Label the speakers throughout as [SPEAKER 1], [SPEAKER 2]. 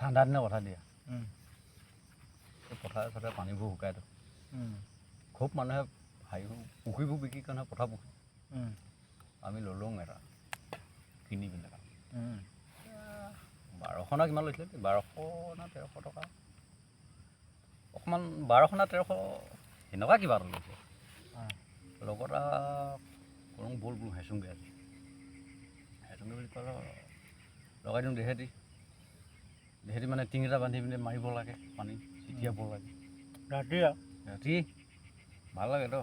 [SPEAKER 1] ঠাণ্ডা দিনৰ কথা দিয়া পথাৰে চথাৰে পানীবোৰ শুকাইতো খুব মানুহে পুখুৰীবোৰ বিক্ৰী কাৰণে পথাৰ পুখুৰী আমি ল'লোঁ এটা কিনি পিনে 1200 না কিমান লৈছিলে 1200 না 1300 টকা অকণমান 1200 না 1300 সেনেকুৱা কিবা এটা লৈছে লগত কৰং বল বোলো হেচুংগে আজি হেচুংগে বুলি ক'লে লগাই দিওঁ দেহেতি মানে টিং এটা বান্ধি পিনে মাৰিব লাগে পানী চিটিয়াব লাগে ৰাতি ভাল লাগেতো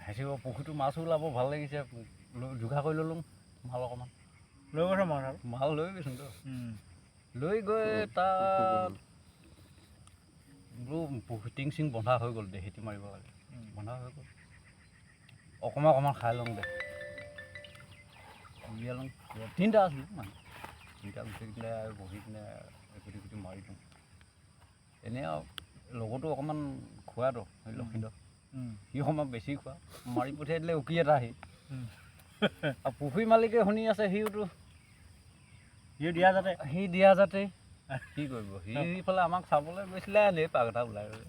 [SPEAKER 1] হেঁচিব পুখুৰীটো মাছো ওলাব ভাল লাগিছে যোগাৰ কৰি ল'লোঁ ভাল অকণমান
[SPEAKER 2] লৈ গৈছে
[SPEAKER 1] মাল লৈ গৈছোঁতো লৈ গৈ তাত বোলো টিং চিং বন্ধা হৈ গ'ল দেহেতি মাৰিব লাগে বন্ধা হৈ গ'ল অকণমান খাই লওঁ দে উলিয়াই লওঁ 3টা আছিলোঁ মানে 3টা গুচি কিনে বহি কিনে গুটি মাৰি দিওঁ এনেই আৰু লগতো অকণমান খোৱাটো লক্ষিন্দৰ সি সময় বেছি খোৱা মাৰি পঠিয়াই দিলে উকি এটা আহি আৰু পুখুৰী মালিকে শুনি আছে সি দিয়া যাতে কি কৰিব সিফালে আমাক চাবলৈ গৈছিলে এনেই পাক এটা ওলাই গ'লে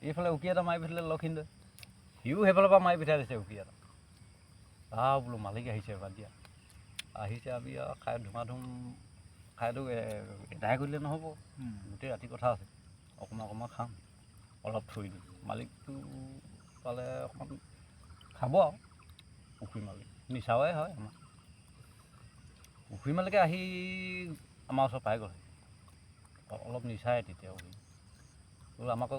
[SPEAKER 1] এইফালে উকি এটা মাৰি পঠিয়ালে লক্ষিন্দৰ সিও সেইফালৰ পৰা মাৰি পঠিয়াই দিছে উকি এটা বোলো মালিক আহিছে বাদ দিয়া আহিছে আমি আৰু খাই ধুমাধুম খাইটো এদায় কৰিলে নহ'ব গোটেই ৰাতি কথা আছে অকণমান খাম অলপ থৈ দিম মালিকটো পালে অকণমান খাব আৰু পুখুৰী মালিক নিচাৱাই হয় আমাৰ পুখুৰী মালিকে আহি আমাৰ ওচৰত পাই গ'ল অলপ নিচাই তেতিয়াও আমাক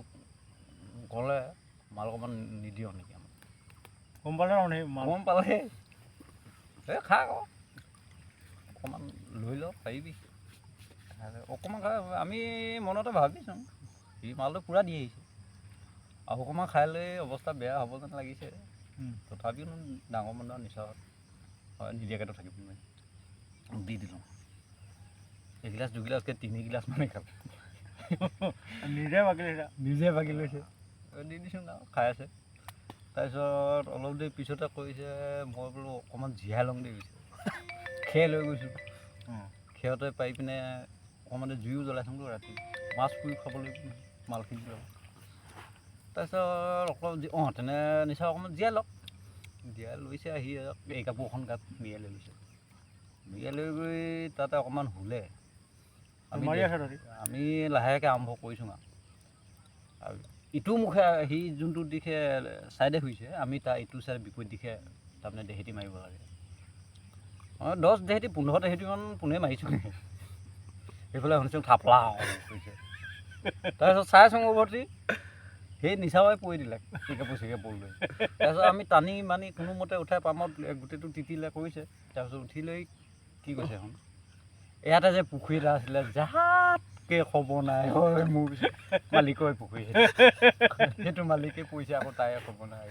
[SPEAKER 1] ক'লে মাল অকণমান নিদিওঁ নেকি আমাক
[SPEAKER 2] গম পালে
[SPEAKER 1] এই খা আকৌ অকণমান লৈ লওঁ পাৰিবি অকণমান খাই আমি মনতে ভাবিছোঁ সি মালটো পূৰা দি আহিছে আৰু অকণমান খাই লৈ অৱস্থা বেয়া হ'ব যেন লাগিছে তথাপিও ডাঙৰ মানুহৰ নিচা হয় নিদিয়াকৈতো থাকিব নোৱাৰি দি দিলোঁ এগিলাচ দুগিলাচকৈ 3 গিলাচ মানে খালোঁ নিজে বাকি লৈছে দি দিছোঁ আৰু খাই আছে তাৰপিছত অলপ দেৰি পিছতে কৈছে মই বোলো অকণমান জীয়াই লওঁ দেই গৈছে খেৰ লৈ গৈছোঁ খেৰতে পাৰি পিনে অকণমান জুইও জ্বলাইছোঁতো ৰাতি মাছ পুৰি খাবলৈ মালখিনি ল'ব তাৰপিছত অলপ তেনে নিচা অকণমান জীয়াই লওক জীয়াই লৈছে আহি এই কাপোৰখন গাত মিয়াই লৈ গৈছে মিয়াই লৈ গৈ তাতে অকণমান শুলে আমি লাহেকৈ আৰম্ভ কৰিছোঁ আৰু ইটো মুখে সি যোনটো দিশে ছাইডে শুইছে আমি তাৰ ইটো ছাইডে বিপৰীত দিশে তাৰমানে দেহেতি মাৰিব লাগে 10 দেহেতি 15 দেহেতিমান পোনে মাৰিছোঁ সেইফালে শুনিছোঁ থাপলা কৈছে তাৰপিছত চাইছোঁ উভতি সেই নিচাৱাই পৰি দিলে চিকাপো পৰি লৈ তাৰপিছত আমি টানি মানি কোনোমতে উঠাই পামত গোটেইটো তিতিলে কৰিছে তাৰপিছত উঠি লৈ কি কৈছে এখন ইয়াতে যে পুখুৰী এটা আছিলে জাতকৈ খবৰ নাই হয় মোৰ মালিকৰ পুখুৰী সেইটো মালিকে কৈছে আকৌ তাই খবৰ নাই